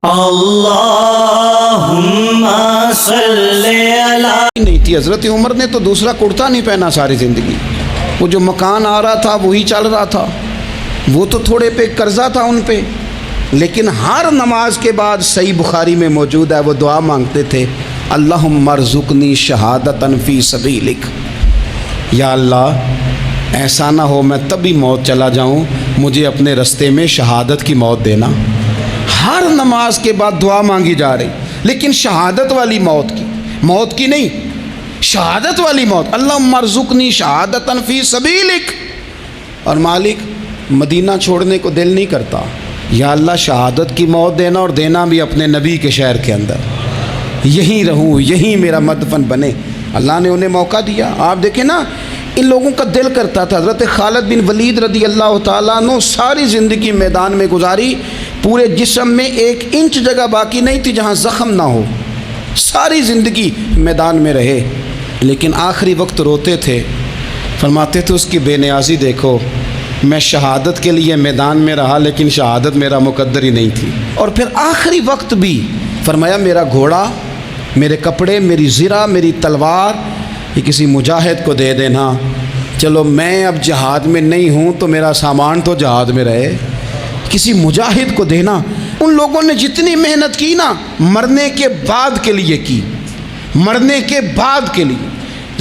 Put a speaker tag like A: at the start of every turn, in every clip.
A: اللہم صلی علی
B: نہیں تھی۔ حضرت عمر نے تو دوسرا کرتا نہیں پہنا ساری زندگی، وہ جو مکان آ رہا تھا وہی چل رہا تھا، وہ تو تھوڑے پہ قرضہ تھا ان پہ، لیکن ہر نماز کے بعد صحیح بخاری میں موجود ہے وہ دعا مانگتے تھے، اللہم ارزقنی شہادتاً فی سبیلک، یا اللہ ایسا نہ ہو میں تبھی موت چلا جاؤں، مجھے اپنے رستے میں شہادت کی موت دینا۔ ہر نماز کے بعد دعا مانگی جا رہی، لیکن شہادت والی موت کی نہیں، شہادت والی موت، اللہم ارزقنی شہادتاً فی سبیلک۔ اور مالک مدینہ چھوڑنے کو دل نہیں کرتا، یا اللہ شہادت کی موت دینا، اور دینا بھی اپنے نبی کے شہر کے اندر، یہیں رہوں، یہیں میرا مدفن بنے۔ اللہ نے انہیں موقع دیا۔ آپ دیکھیں نا، ان لوگوں کا دل کرتا تھا۔ حضرت خالد بن ولید رضی اللہ تعالیٰ عنہ ساری زندگی میدان میں گزاری، پورے جسم میں 1 انچ جگہ باقی نہیں تھی جہاں زخم نہ ہو، ساری زندگی میدان میں رہے، لیکن آخری وقت روتے تھے، فرماتے تھے اس کی بے نیازی دیکھو، میں شہادت کے لیے میدان میں رہا لیکن شہادت میرا مقدر ہی نہیں تھی۔ اور پھر آخری وقت بھی فرمایا میرا گھوڑا، میرے کپڑے، میری زرہ، میری تلوار یہ کسی مجاہد کو دے دینا، چلو میں اب جہاد میں نہیں ہوں تو میرا سامان تو جہاد میں رہے، کسی مجاہد کو دینا۔ ان لوگوں نے جتنی محنت کی نا، مرنے کے بعد کے لیے کی، مرنے کے بعد کے لیے،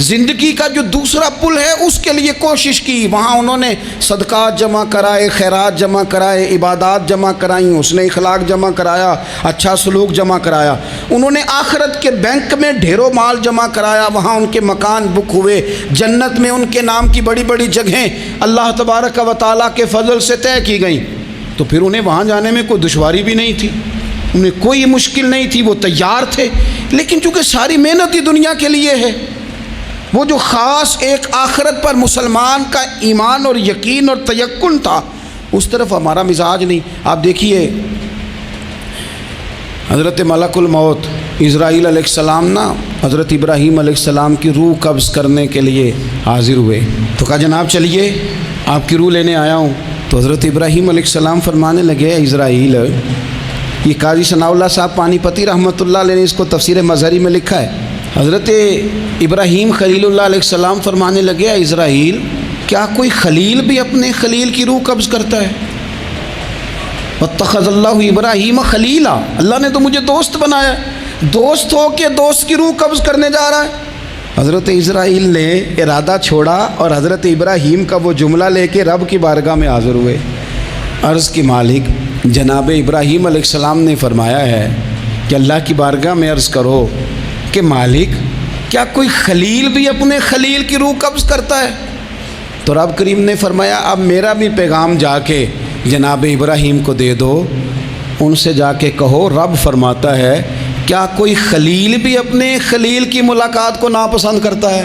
B: زندگی کا جو دوسرا پل ہے اس کے لیے کوشش کی۔ وہاں انہوں نے صدقات جمع کرائے، خیرات جمع کرائے، عبادات جمع کرائیں، حسن اخلاق جمع کرایا، اچھا سلوک جمع کرایا۔ انہوں نے آخرت کے بینک میں ڈھیروں مال جمع کرایا، وہاں ان کے مکان بک ہوئے، جنت میں ان کے نام کی بڑی بڑی جگہیں اللہ تبارک و تعالیٰ کے فضل سے طے کی گئیں۔ تو پھر انہیں وہاں جانے میں کوئی دشواری بھی نہیں تھی، انہیں کوئی مشکل نہیں تھی، وہ تیار تھے۔ لیکن چونکہ ساری محنت ہی دنیا کے لیے ہے، وہ جو خاص ایک آخرت پر مسلمان کا ایمان اور یقین اور تیقن تھا، اس طرف ہمارا مزاج نہیں۔ آپ دیکھیے حضرت ملک الموت اسرائیل علیہ السلام نا حضرت ابراہیم علیہ السلام کی روح قبض کرنے کے لیے حاضر ہوئے، تو کہا جناب چلیے آپ کی روح لینے آیا ہوں۔ تو حضرت ابراہیم علیہ السلام فرمانے لگے، اسرائیل، یہ قاضی ثناء اللہ صاحب پانی پتی رحمۃ اللہ علیہ نے اس کو تفسیر مظہری میں لکھا ہے۔ حضرت ابراہیم خلیل اللہ علیہ السلام فرمانے لگے، اسرائیل کیا کوئی خلیل بھی اپنے خلیل کی روح قبض کرتا ہے؟ واتخذ اللہ ابراہیم خلیلا، اللہ نے تو مجھے دوست بنایا، دوست ہو کے دوست کی روح قبض کرنے جا رہا ہے۔ حضرت اسرائیل نے ارادہ چھوڑا اور حضرت ابراہیم کا وہ جملہ لے کے رب کی بارگاہ میں حاضر ہوئے۔ عرض کی مالک جناب ابراہیم علیہ السلام نے فرمایا ہے کہ اللہ کی بارگاہ میں عرض کرو کہ مالک کیا کوئی خلیل بھی اپنے خلیل کی روح قبض کرتا ہے؟ تو رب کریم نے فرمایا اب میرا بھی پیغام جا کے جناب ابراہیم کو دے دو، ان سے جا کے کہو رب فرماتا ہے کیا کوئی خلیل بھی اپنے خلیل کی ملاقات کو ناپسند کرتا ہے؟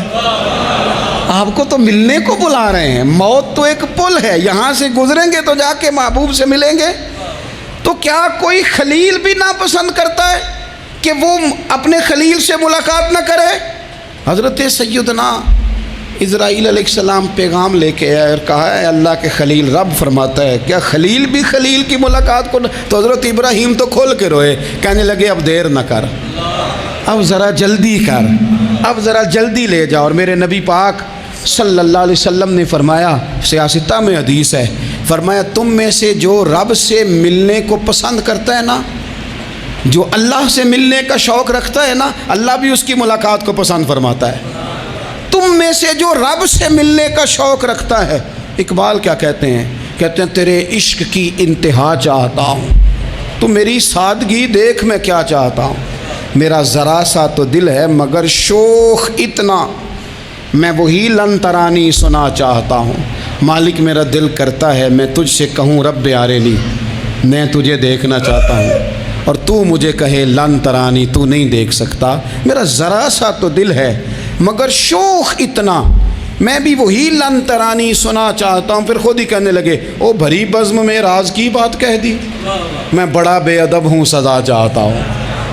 B: آپ کو تو ملنے کو بلا رہے ہیں، موت تو ایک پل ہے، یہاں سے گزریں گے تو جا کے محبوب سے ملیں گے، تو کیا کوئی خلیل بھی ناپسند کرتا ہے کہ وہ اپنے خلیل سے ملاقات نہ کرے؟ حضرت سیدنا اسرائیل علیہ السلام پیغام لے کے آئے اور کہا ہے اللہ کے خلیل رب فرماتا ہے کیا خلیل بھی خلیل کی ملاقات کو؟ تو حضرت ابراہیم تو کھول کے روئے، کہنے لگے اب دیر نہ کر، اب ذرا جلدی کر، اب ذرا جلدی لے جا۔ اور میرے نبی پاک صلی اللہ علیہ وسلم نے فرمایا، سیاستہ میں حدیث ہے، فرمایا تم میں سے جو رب سے ملنے کو پسند کرتا ہے نا، جو اللہ سے ملنے کا شوق رکھتا ہے نا، اللہ بھی اس کی ملاقات کو پسند فرماتا ہے۔ تم میں سے جو رب سے ملنے کا شوق رکھتا ہے، اقبال کیا کہتے ہیں تیرے عشق کی انتہا چاہتا ہوں، تو میری سادگی دیکھ میں کیا چاہتا ہوں، میرا ذرا سا تو دل ہے مگر شوق اتنا، میں وہی لن ترانی سنا چاہتا ہوں، مالک میرا دل کرتا ہے میں تجھ سے کہوں رب آریلی، میں تجھے دیکھنا چاہتا ہوں، اور تو مجھے کہے لن ترانی، تو نہیں دیکھ سکتا، میرا ذرا سا تو دل ہے مگر شوق اتنا، میں بھی وہی لن ترانی سنا چاہتا ہوں۔ پھر خود ہی کہنے لگے او بھری بزم میں راز کی بات کہہ دی، میں بڑا بے ادب ہوں سزا چاہتا ہوں۔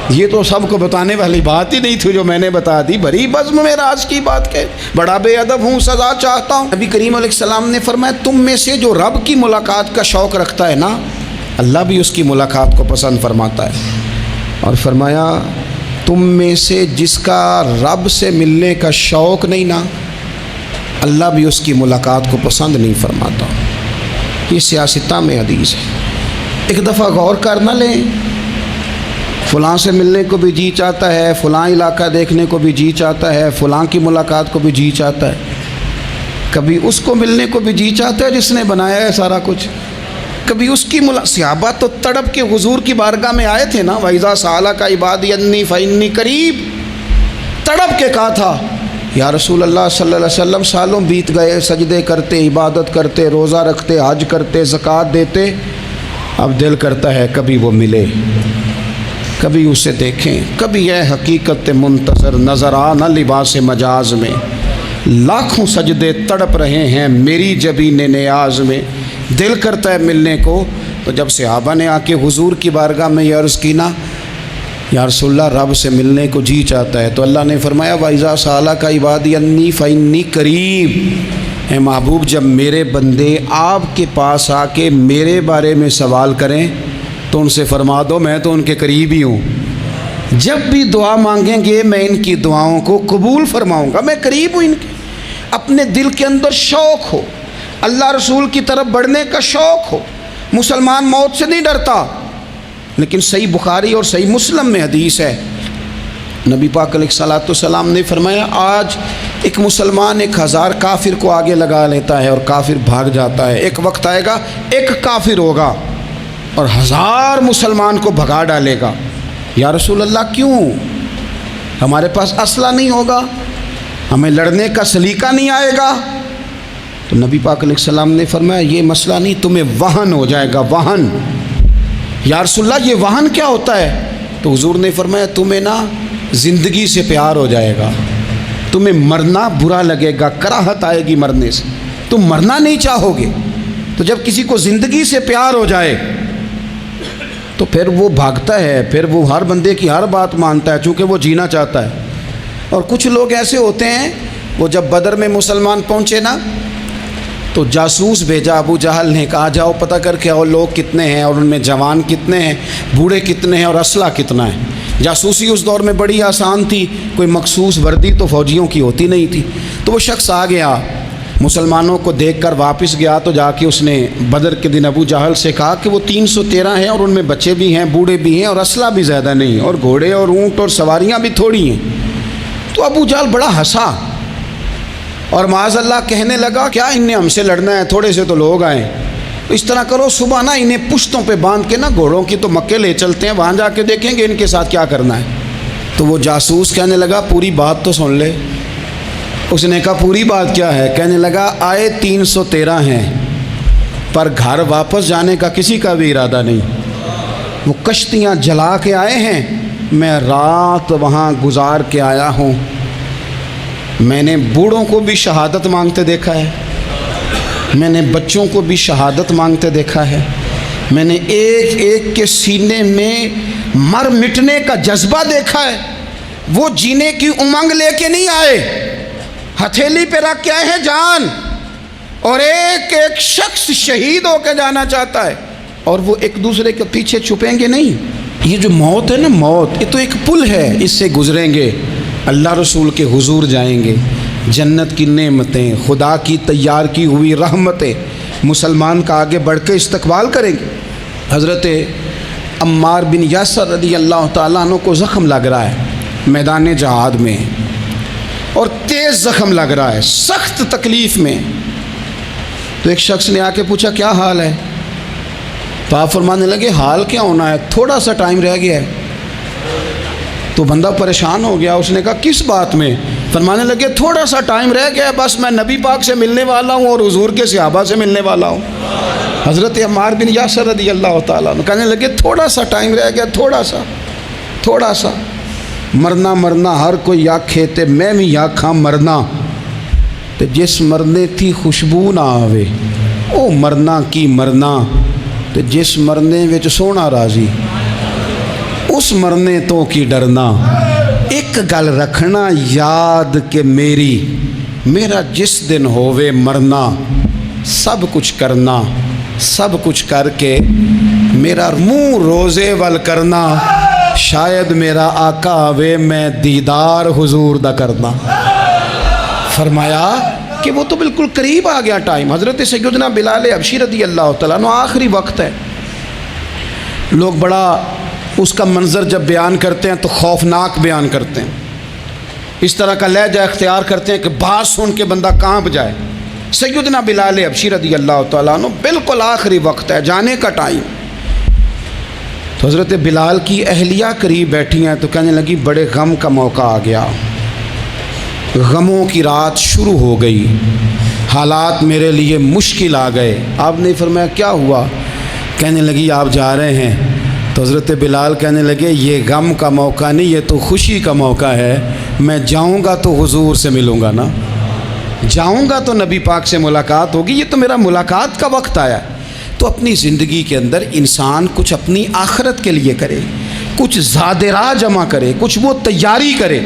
B: یہ تو سب کو بتانے والی بات ہی نہیں تھی جو میں نے بتا دی، بھری بزم میں راز کی بات کہہ، بڑا بے ادب ہوں سزا چاہتا ہوں۔ نبی کریم علیہ السلام نے فرمایا تم میں سے جو رب کی ملاقات کا شوق رکھتا ہے نا، اللہ بھی اس کی ملاقات کو پسند فرماتا ہے۔ اور فرمایا تم میں سے جس کا رب سے ملنے کا شوق نہیں نا، اللہ بھی اس کی ملاقات کو پسند نہیں فرماتا۔ یہ سیاستہ میں حدیث ہے۔ ایک دفعہ غور کر نہ لیں، فلاں سے ملنے کو بھی جی چاہتا ہے، فلاں علاقہ دیکھنے کو بھی جی چاہتا ہے، فلاں کی ملاقات کو بھی جی چاہتا ہے، کبھی اس کو ملنے کو بھی جی چاہتا ہے جس نے بنایا ہے سارا کچھ، کبھی اس کی صحابہ تو تڑپ کے حضور کی بارگاہ میں آئے تھے نا، وَإِذَا سَأَلَكَ عِبَادِي عَنِّي فَإِنِّي قَرِيبٌ، تڑپ کے کہا تھا یا رسول اللہ صلی اللہ علیہ وسلم سالوں بیت گئے، سجدے کرتے، عبادت کرتے، روزہ رکھتے، حج کرتے، زکوٰۃ دیتے، اب دل کرتا ہے کبھی وہ ملے، کبھی اسے دیکھیں، کبھی یہ حقیقت منتظر نظر آ نہ لباس مجاز میں، لاکھوں سجدے تڑپ رہے ہیں میری جبین نیاز میں، دل کرتا ہے ملنے کو۔ تو جب صحابہ نے آ کے حضور کی بارگاہ میں یہ عرض کی نا، یا رسول اللہ رب سے ملنے کو جی چاہتا ہے، تو اللہ نے فرمایا وَإِذَا سَأَلَكَ عِبَادِي عَنِّي فَإِنِّي قَرِيبٌ، اے محبوب جب میرے بندے آپ کے پاس آ کے میرے بارے میں سوال کریں تو ان سے فرما دو میں تو ان کے قریب ہی ہوں، جب بھی دعا مانگیں گے میں ان کی دعاؤں کو قبول فرماؤں گا، میں قریب ہوں ان کے۔ اپنے دل کے اندر شوق ہو، اللہ رسول کی طرف بڑھنے کا شوق ہو، مسلمان موت سے نہیں ڈرتا۔ لیکن صحیح بخاری اور صحیح مسلم میں حدیث ہے، نبی پاک علیہ الصلوۃ والسلام نے فرمایا آج ایک مسلمان 1000 کافر کو آگے لگا لیتا ہے اور کافر بھاگ جاتا ہے، ایک وقت آئے گا ایک کافر ہوگا اور 1000 مسلمان کو بھگا ڈالے گا۔ یا رسول اللہ کیوں؟ ہمارے پاس اسلحہ نہیں ہوگا، ہمیں لڑنے کا سلیقہ نہیں آئے گا؟ تو نبی پاک علیہ السلام نے فرمایا یہ مسئلہ نہیں، تمہیں وہن ہو جائے گا، وہن۔ یا رسول اللہ یہ وہن کیا ہوتا ہے؟ تو حضور نے فرمایا تمہیں نا زندگی سے پیار ہو جائے گا، تمہیں مرنا برا لگے گا، کراہت آئے گی مرنے سے، تم مرنا نہیں چاہو گے۔ تو جب کسی کو زندگی سے پیار ہو جائے تو پھر وہ بھاگتا ہے، پھر وہ ہر بندے کی ہر بات مانتا ہے چونکہ وہ جینا چاہتا ہے۔ اور کچھ لوگ ایسے ہوتے ہیں، وہ جب بدر میں مسلمان پہنچے نا تو جاسوس بھیجا ابو جہل نے، کہا جاؤ پتہ کر کے آؤ لوگ کتنے ہیں اور ان میں جوان کتنے ہیں، بوڑھے کتنے ہیں اور اسلحہ کتنا ہے۔ جاسوسی اس دور میں بڑی آسان تھی، کوئی مخصوص وردی تو فوجیوں کی ہوتی نہیں تھی۔ تو وہ شخص آ گیا، مسلمانوں کو دیکھ کر واپس گیا، تو جا کے اس نے بدر کے دن ابو جہل سے کہا کہ وہ 313 ہیں اور ان میں بچے بھی ہیں، بوڑھے بھی ہیں اور اسلحہ بھی زیادہ نہیں، اور گھوڑے اور اونٹ اور سواریاں بھی تھوڑی ہیں۔ تو ابو جہل بڑا ہنسا اور معاذ اللہ کہنے لگا کیا ان نے ہم سے لڑنا ہے، تھوڑے سے تو لوگ آئیں، اس طرح کرو صبح نا انہیں پشتوں پہ باندھ کے نا گھوڑوں کی تو مکے لے چلتے ہیں، وہاں جا کے دیکھیں گے ان کے ساتھ کیا کرنا ہے۔ تو وہ جاسوس کہنے لگا پوری بات تو سن لے۔ اس نے کہا پوری بات کیا ہے؟ کہنے لگا آئے 313 ہیں پر گھر واپس جانے کا کسی کا بھی ارادہ نہیں، وہ کشتیاں جلا کے آئے ہیں، میں رات وہاں گزار کے آیا ہوں، میں نے بوڑھوں کو بھی شہادت مانگتے دیکھا ہے، میں نے بچوں کو بھی شہادت مانگتے دیکھا ہے، میں نے ایک ایک کے سینے میں مر مٹنے کا جذبہ دیکھا ہے، وہ جینے کی امنگ لے کے نہیں آئے، ہتھیلی پہ رکھ کے آئے ہیں جان، اور ایک ایک شخص شہید ہو کے جانا چاہتا ہے، اور وہ ایک دوسرے کے پیچھے چھپیں گے نہیں۔ یہ جو موت ہے نا، موت یہ تو ایک پل ہے، اس سے گزریں گے، اللہ رسول کے حضور جائیں گے، جنت کی نعمتیں، خدا کی تیار کی ہوئی رحمتیں مسلمان کا آگے بڑھ کے استقبال کریں گے۔ حضرت عمار بن یاسر رضی اللہ تعالیٰ عنہ کو زخم لگ رہا ہے میدان جہاد میں، اور تیز زخم لگ رہا ہے، سخت تکلیف میں۔ تو ایک شخص نے آ کے پوچھا کیا حال ہے؟ تو آپ فرمانے لگے حال کیا ہونا ہے، تھوڑا سا ٹائم رہ گیا ہے۔ تو بندہ پریشان ہو گیا، اس نے کہا کس بات میں؟ فرمانے لگے تھوڑا سا ٹائم رہ گیا، بس میں نبی پاک سے ملنے والا ہوں اور حضور کے صحابہ سے ملنے والا ہوں۔ حضرت عمار بن یاسر رضی اللہ تعالیٰ عنہ کہنے لگے تھوڑا سا ٹائم رہ گیا، تھوڑا سا مرنا مرنا ہر کوئی آکھے تے میں بھی آکھاں مرنا، تے جس مرنے تھی خوشبو نہ آوے او مرنا کی مرنا، تے جس مرنے وچ سونا راضی اس مرنے تو کی ڈرنا۔ ایک گل رکھنا یاد کہ میرا جس دن ہووے مرنا، سب کچھ کرنا، سب کچھ کر کے میرا منہ روزے ول کرنا، شاید میرا آقا آوے میں دیدار حضور دا کرنا۔ فرمایا کہ وہ تو بالکل قریب آ گیا ٹائم۔ حضرت سیدنا بلال حبشی رضی اللہ تعالیٰ عنہ، آخری وقت ہے، لوگ بڑا اس کا منظر جب بیان کرتے ہیں تو خوفناک بیان کرتے ہیں، اس طرح کا لہجہ اختیار کرتے ہیں کہ بات سن کے بندہ کانپ جائے۔ سیدنا بلال حبشی رضی اللہ تعالیٰ عنہ بالکل آخری وقت ہے، جانے کا ٹائم۔ تو حضرت بلال کی اہلیہ قریب بیٹھی ہیں تو کہنے لگی بڑے غم کا موقع آ گیا، غموں کی رات شروع ہو گئی، حالات میرے لیے مشکل آ گئے۔ آپ نے فرمایا کیا ہوا؟ کہنے لگی آپ جا رہے ہیں؟ تو حضرت بلال کہنے لگے یہ غم کا موقع نہیں، یہ تو خوشی کا موقع ہے، میں جاؤں گا تو حضور سے ملوں گا نا، جاؤں گا تو نبی پاک سے ملاقات ہوگی، یہ تو میرا ملاقات کا وقت آیا۔ تو اپنی زندگی کے اندر انسان کچھ اپنی آخرت کے لیے کرے، کچھ زاد راہ جمع کرے، کچھ وہ تیاری کرے،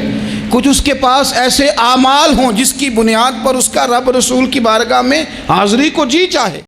B: کچھ اس کے پاس ایسے اعمال ہوں جس کی بنیاد پر اس کا رب رسول کی بارگاہ میں حاضری کو جی چاہے۔